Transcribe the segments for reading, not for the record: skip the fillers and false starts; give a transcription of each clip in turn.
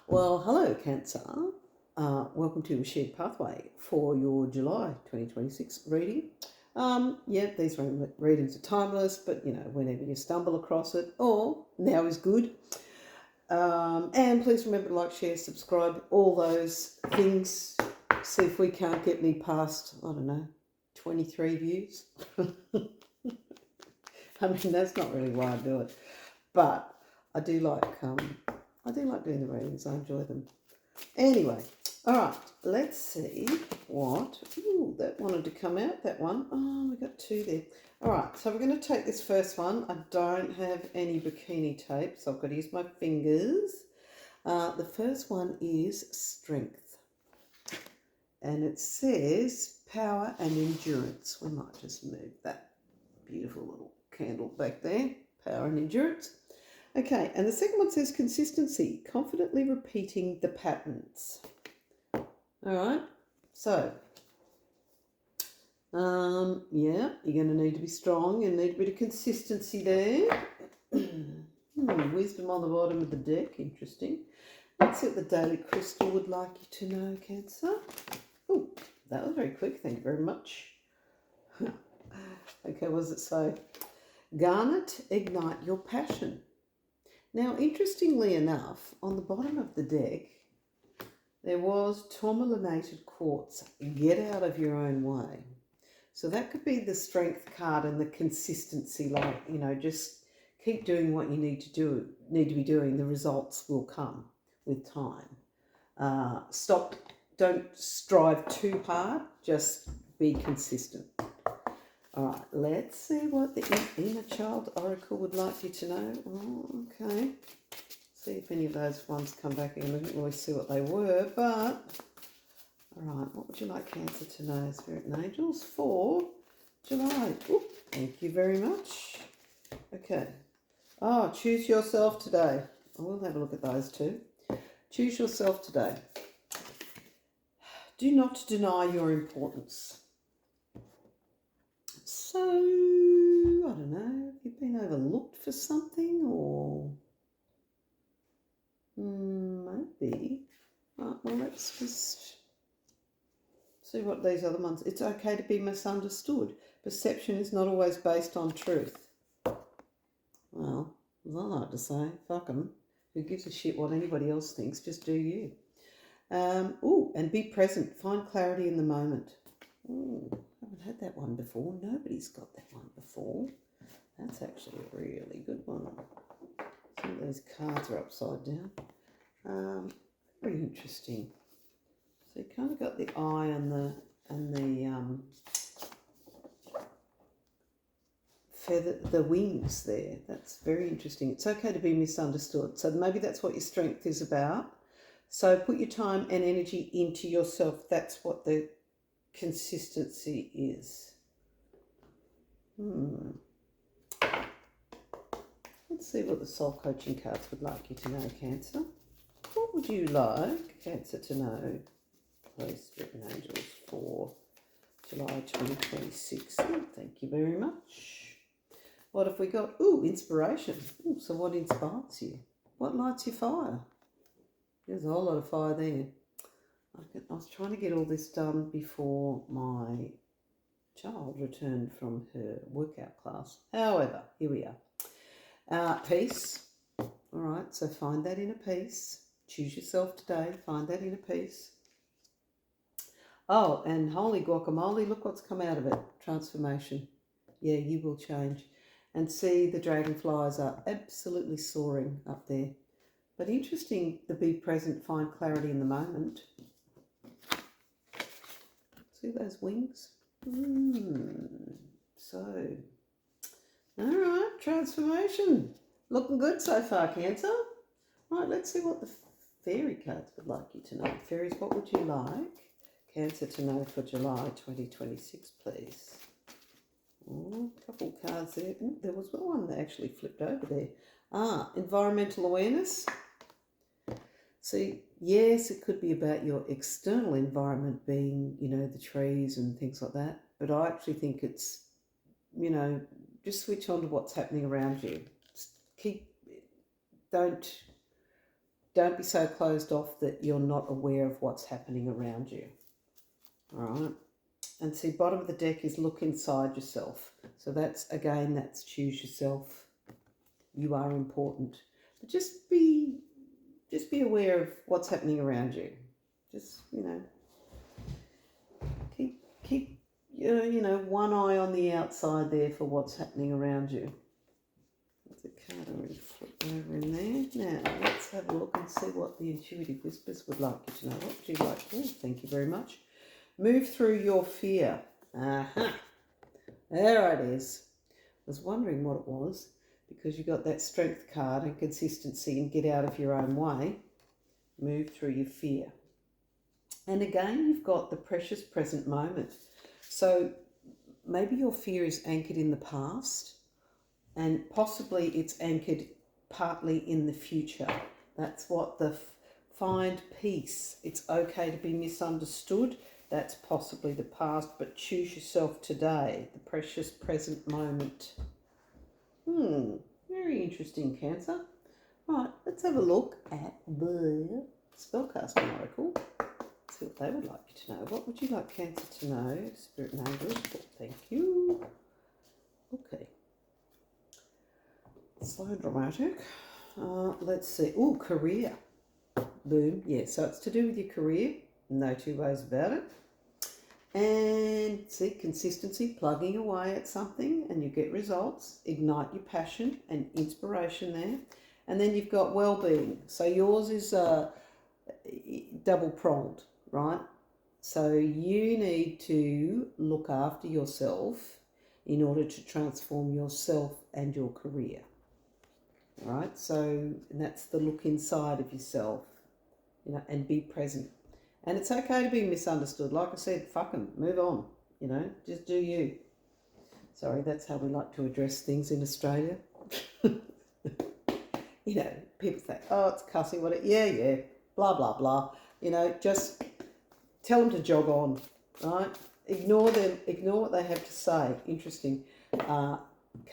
Well, hello, Cancer. Welcome to a shared pathway for your July 2026 reading. Yeah, these readings are timeless, but whenever you stumble across it, or now is good. And please remember to like, share, subscribe, all those things. See if we can't get me past, I don't know, 23 views. I mean, that's not really why I do it, but I do like doing the readings. I enjoy them. Anyway, all right, let's see what. Ooh, that wanted to come out, that one. Oh, we got two there. All right, so we're going to take this first one. I don't have any bikini tape, so I've got to use my fingers. The first one is strength. And it says power and endurance. We might just move that beautiful little candle back there. Power and endurance. Okay, and the second one says consistency, confidently repeating the patterns. All right, so, yeah, you're going to need to be strong and need a bit of consistency there. Wisdom on the bottom of the deck, interesting. Let's see what the Daily Crystal would like you to know, Cancer. Oh, that was very quick, thank you very much. Okay, what does it say? Garnet, ignite your passion. Now, interestingly enough, on the bottom of the deck, there was tourmalinated quartz. Get out of your own way. So that could be the strength card and the consistency, like, just keep doing what you need to be doing. The results will come with time. Don't strive too hard, just be consistent. All right, let's see what the inner child oracle would like you to know. Oh, okay. See if any of those ones come back again. We didn't really see what they were, but all right, what would you like Cancer to know, Spirit and Angels, for July? Ooh, thank you very much. Okay. Oh, choose yourself today. I will have a look at those too. Choose yourself today. Do not deny your importance. So, I don't know, have you been overlooked for something, or maybe. Well, let's just see what these other ones. It's okay to be misunderstood. Perception is not always based on truth. Well, as I like to say, fuck 'em. Who gives a shit what anybody else thinks? Just do you. And be present. Find clarity in the moment. Ooh, I haven't had that one before. Nobody's got that one before. That's actually a really good one. Some of these cards are upside down. Very interesting. So you kind of got the eye and the feather, the wings there. That's very interesting. It's okay to be misunderstood. So maybe that's what your strength is about. So put your time and energy into yourself. That's what the consistency is. Let's see what the soul coaching cards would like you to know, Cancer. What would you like Cancer to know, please, Spirit and Angels, for July 2026? Thank you very much. What have we got? Ooh, inspiration. Ooh, so what inspires you? What lights your fire? There's a whole lot of fire there. I was trying to get all this done before my child returned from her workout class. However, here we are. Peace. All right, so find that inner peace. Choose yourself today. Find that inner peace. Oh, and holy guacamole, look what's come out of it. Transformation. Yeah, you will change. And see, the dragonflies are absolutely soaring up there. But interesting, the be present, find clarity in the moment. See those wings? So, all right, transformation. Looking good so far, Cancer. Right, let's see what the fairy cards would like you to know. Fairies, what would you like Cancer to know for July 2026, please? Oh, a couple cards there. Ooh, there was one that actually flipped over there. Environmental awareness. See, yes, it could be about your external environment being, the trees and things like that. But I actually think it's, just switch on to what's happening around you. Don't don't be so closed off that you're not aware of what's happening around you. All right. And see, bottom of the deck is look inside yourself. So that's, again, that's choose yourself. You are important. But just be aware of what's happening around you. Just, keep one eye on the outside there for what's happening around you. There's a card already flipped over in there. Now, let's have a look and see what the intuitive whispers would like you to know. What would you like? Oh, thank you very much. Move through your fear. Aha. There it is. I was wondering what it was because you got that strength card and consistency and get out of your own way. Move through your fear. And again, you've got the precious present moment. So maybe your fear is anchored in the past and possibly it's anchored partly in the future. That's what the find peace. It's okay to be misunderstood. That's possibly the past, but choose yourself today, the precious present moment. Very interesting, Cancer. Right, let's have a look at the Spellcasting Oracle. See what they would like you to know. What would you like Cancer to know? Spirit and Angels. Thank you. Okay. So dramatic. Let's see. Oh, career. Boom. Yeah, so it's to do with your career. No two ways about it. And see, consistency, plugging away at something and you get results. Ignite your passion and inspiration there. And then you've got well-being. So yours is double-pronged, right? So you need to look after yourself in order to transform yourself and your career. All right? So that's the look inside of yourself, and be present. And it's okay to be misunderstood. Like I said, fuck 'em, move on, just do you. Sorry, that's how we like to address things in Australia. People think, oh, it's cussing, yeah, blah, blah, blah. Just tell them to jog on, right? Ignore them, ignore what they have to say. Interesting card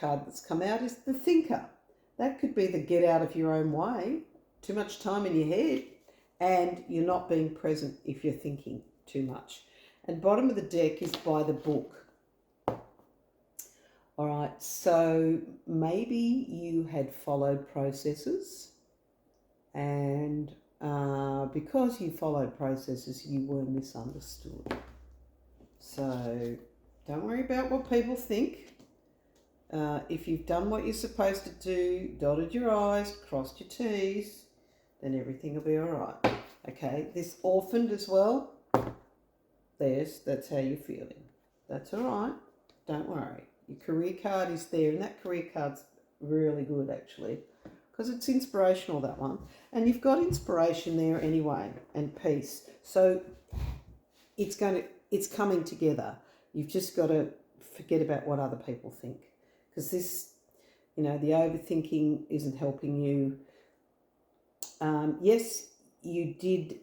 that's come out is the Thinker. That could be the get out of your own way, too much time in your head, and you're not being present if you're thinking too much. And bottom of the deck is by the book. All right, so maybe you had followed processes and because you followed processes, you were misunderstood. So don't worry about what people think. If you've done what you're supposed to do, dotted your I's, crossed your T's, then everything will be all right. Okay, this orphaned as well. That's how you're feeling. That's all right. Don't worry. Your career card is there, and that career card's really good actually, because it's inspirational, that one. And you've got inspiration there anyway, and peace. So it's coming together. You've just got to forget about what other people think, because this, the overthinking isn't helping you. Yes, you did,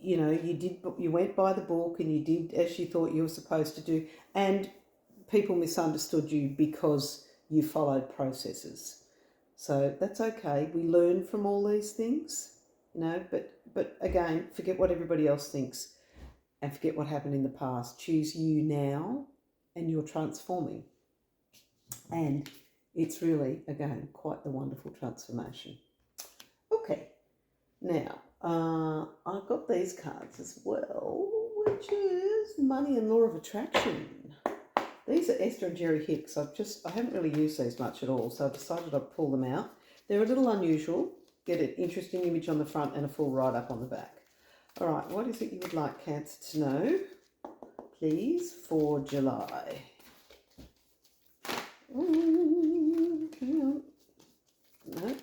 you went by the book and you did as you thought you were supposed to do, and people misunderstood you because you followed processes. So that's okay. We learn from all these things, but again, forget what everybody else thinks and forget what happened in the past. Choose you now, and you're transforming. And it's really, again, quite the wonderful transformation. Okay. Now, I've got these cards as well, which is Money and Law of Attraction. These are Esther and Jerry Hicks. I haven't really used these much at all, so I decided I'd pull them out. They're a little unusual. Get an interesting image on the front and a full write-up on the back. All right, what is it you would like Cancer to know, please, for July? Hang on. No.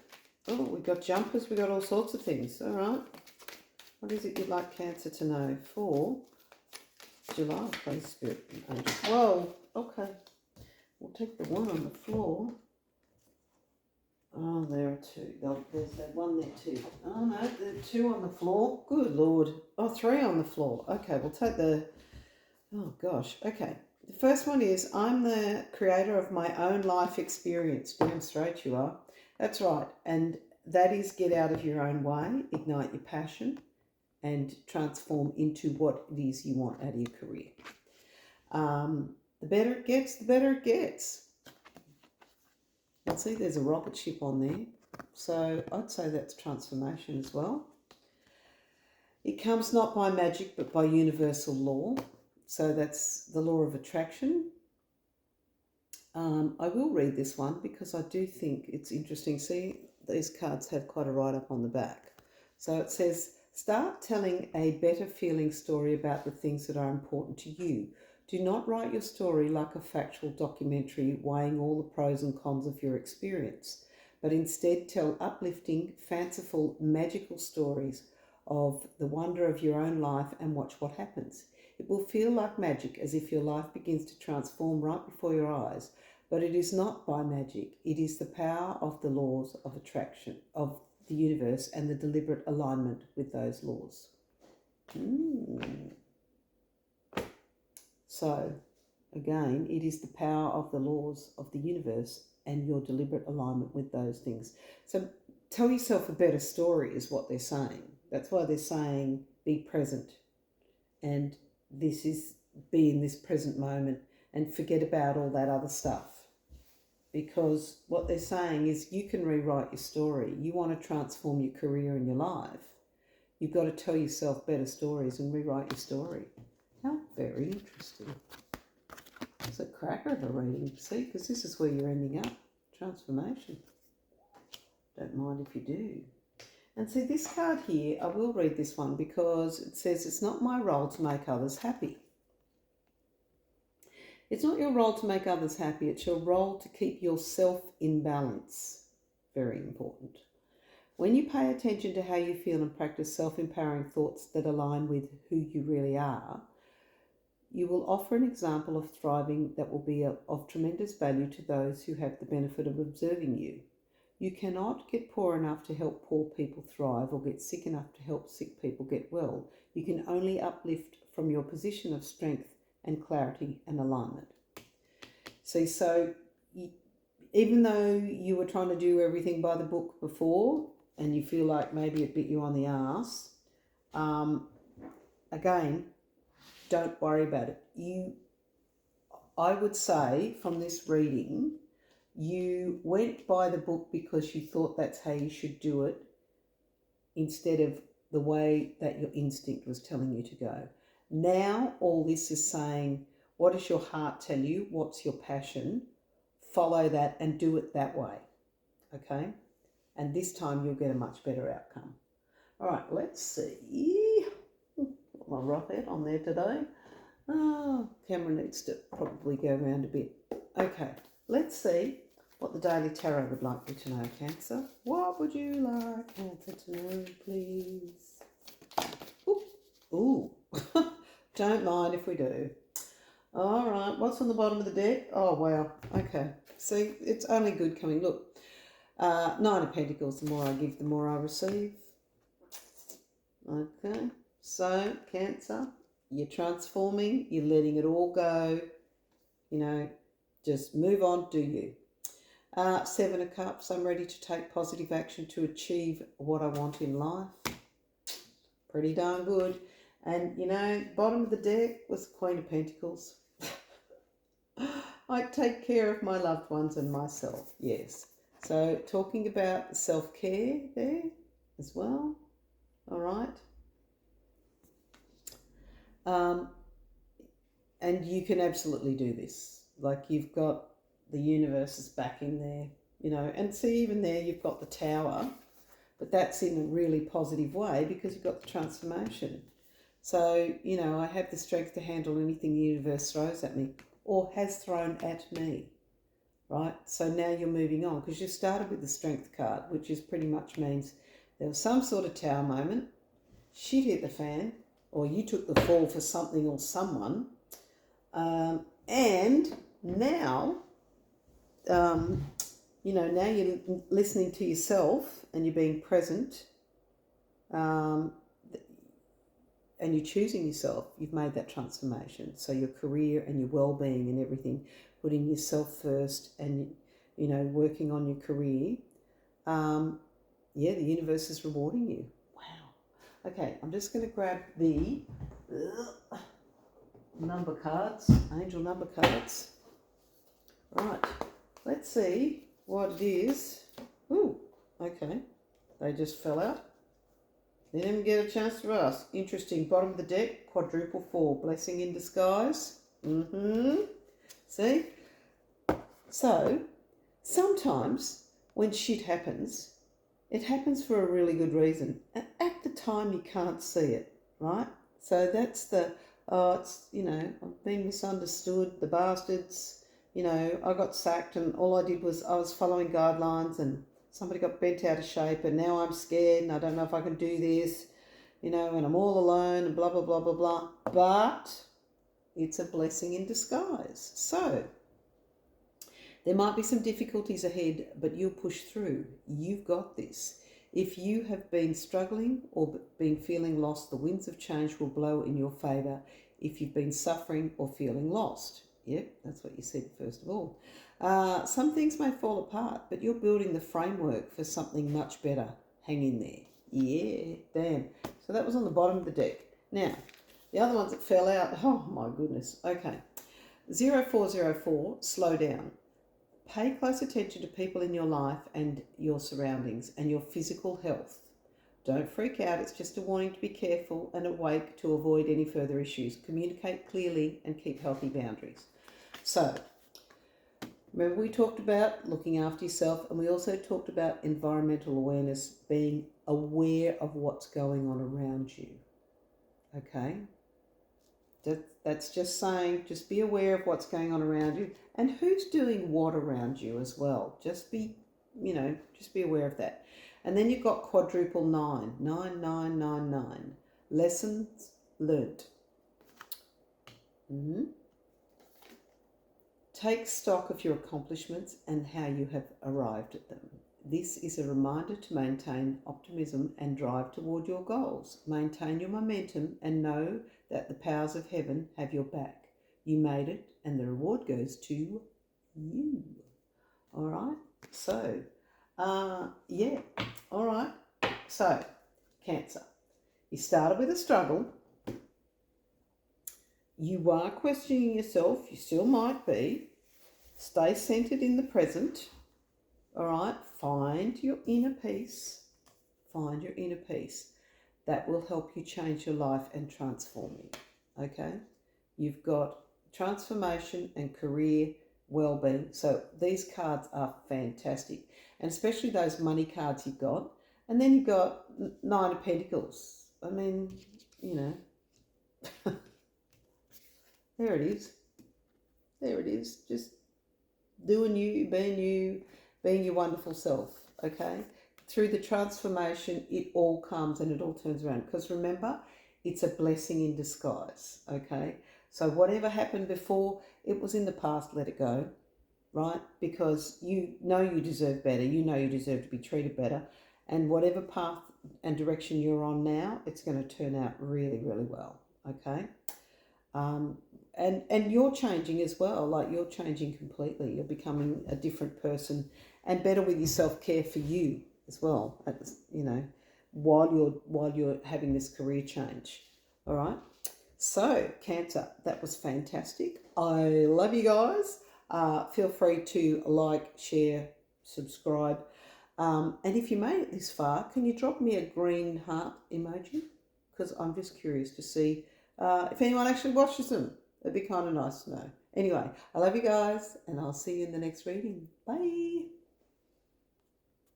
Oh, we got jumpers, we got all sorts of things. All right. What is it you'd like Cancer to know for July, please, Spirit and Angels? Whoa, okay. We'll take the one on the floor. Oh, there are two. There's that one there too. Oh, no, there are two on the floor. Good Lord. Oh, three on the floor. Okay, we'll take the... Oh, gosh. Okay. The first one is, I'm the creator of my own life experience. Damn straight you are. That's right. And that is get out of your own way, ignite your passion, and transform into what it is you want out of your career. The better it gets, the better it gets. And see, there's a rocket ship on there. So I'd say that's transformation as well. It comes not by magic, but by universal law. So that's the law of attraction. I will read this one because I do think it's interesting. See, these cards have quite a write-up on the back. So it says, start telling a better feeling story about the things that are important to you. Do not write your story like a factual documentary weighing all the pros and cons of your experience, but instead tell uplifting, fanciful, magical stories of the wonder of your own life and watch what happens. It will feel like magic, as if your life begins to transform right before your eyes, but it is not by magic. It is the power of the laws of attraction, of the universe, and the deliberate alignment with those laws. So, again, it is the power of the laws of the universe and your deliberate alignment with those things. So, tell yourself a better story is what they're saying. That's why they're saying be present. And this is be in this present moment and forget about all that other stuff. Because what they're saying is you can rewrite your story. You want to transform your career and your life. You've got to tell yourself better stories and rewrite your story. How very interesting. It's a cracker of a reading, see, because this is where you're ending up. Transformation. Don't mind if you do. And see, this card here, I will read this one because it says it's not my role to make others happy. It's not your role to make others happy. It's your role to keep yourself in balance. Very important. When you pay attention to how you feel and practice self-empowering thoughts that align with who you really are, you will offer an example of thriving that will be of tremendous value to those who have the benefit of observing you. You cannot get poor enough to help poor people thrive or get sick enough to help sick people get well. You can only uplift from your position of strength and clarity and alignment. See, so even though you were trying to do everything by the book before and you feel like maybe it bit you on the arse, again, don't worry about it. I would say from this reading, you went by the book because you thought that's how you should do it instead of the way that your instinct was telling you to go. Now all this is saying, what does your heart tell you? What's your passion? Follow that and do it that way, okay? And this time you'll get a much better outcome. All right, let's see. Got my rough head on there today. Oh, camera needs to probably go around a bit. Okay, let's see what the Daily Tarot would like you to know, Cancer. What would you like Cancer to know, please? Ooh. Don't mind if we do. All right, what's on the bottom of the deck? Oh, wow. Okay, see, it's only good coming. Look, Nine of Pentacles, the more I give, the more I receive. Okay, so Cancer, you're transforming, you're letting it all go. You know, just move on, do you. Seven of Cups, I'm ready to take positive action to achieve what I want in life. Pretty darn good. And, you know, bottom of the deck was Queen of Pentacles. I take care of my loved ones and myself, yes. So talking about self-care there as well, all right. And you can absolutely do this. Like you've got the universe's back in there, you know, and see even there you've got the Tower, but that's in a really positive way because you've got the transformation. So, you know, I have the strength to handle anything the universe throws at me or has thrown at me, right? So now you're moving on because you started with the Strength card, which is pretty much means there was some sort of Tower moment, shit hit the fan, or you took the fall for something or someone, and now, you know, now you're listening to yourself and you're being present, and you're choosing yourself. You've made that transformation. So your career and your well-being and everything, putting yourself first and, you know, working on your career. Yeah, the universe is rewarding you. Wow. Okay, I'm just going to grab the number cards, angel number cards. Right, let's see what it is. Ooh, okay. They just fell out. They didn't get a chance to ask. Interesting. Bottom of the deck, quadruple four. Blessing in disguise. See? So, sometimes when shit happens, it happens for a really good reason. And at the time, you can't see it, right? So that's it's, I've been misunderstood, the bastards, I got sacked and all I did was I was following guidelines and somebody got bent out of shape and now I'm scared and I don't know if I can do this, and I'm all alone and blah, blah, blah, blah, blah. But it's a blessing in disguise. So there might be some difficulties ahead, but you'll push through. You've got this. If you have been struggling or been feeling lost, the winds of change will blow in your favour. If you've been suffering or feeling lost, yep, that's what you said first of all. Some things may fall apart, but you're building the framework for something much better. Hang in there. Yeah, bam. So that was on the bottom of the deck. Now, the other ones that fell out, oh my goodness. Okay. 0404, slow down. Pay close attention to people in your life and your surroundings and your physical health. Don't freak out. It's just a warning to be careful and awake to avoid any further issues. Communicate clearly and keep healthy boundaries. So, remember we talked about looking after yourself, and we also talked about environmental awareness, being aware of what's going on around you. Okay? That's just saying, just be aware of what's going on around you and who's doing what around you as well. Just be aware of that. And then you've got quadruple 9, 9999. Lessons learnt. Take stock of your accomplishments and how you have arrived at them. This is a reminder to maintain optimism and drive toward your goals. Maintain your momentum and know that the powers of heaven have your back. You made it and the reward goes to you. All right? So, yeah. All right. So, Cancer. You started with a struggle. You are questioning yourself. You still might be. Stay centered in the present. All right? Find your inner peace. Find your inner peace. That will help you change your life and transform you. Okay? You've got transformation and career well-being. So these cards are fantastic. And especially those money cards you've got. And then you've got 9 of Pentacles. I mean, there it is. There it is. Just doing you, being your wonderful self, okay? Through the transformation, it all comes and it all turns around. Because remember, it's a blessing in disguise, okay? So whatever happened before, it was in the past, let it go, right? Because you know you deserve better. You know you deserve to be treated better. And whatever path and direction you're on now, it's going to turn out really, really well, okay? And you're changing as well. Like, you're changing completely. You're becoming a different person and better with your self-care for you as well, while you're having this career change. All right? So, Cancer, that was fantastic. I love you guys. Feel free to like, share, subscribe. And if you made it this far, can you drop me a green heart emoji? Because I'm just curious to see if anyone actually watches them. It'd be kind of nice to know. Anyway, I love you guys, and I'll see you in the next reading. Bye.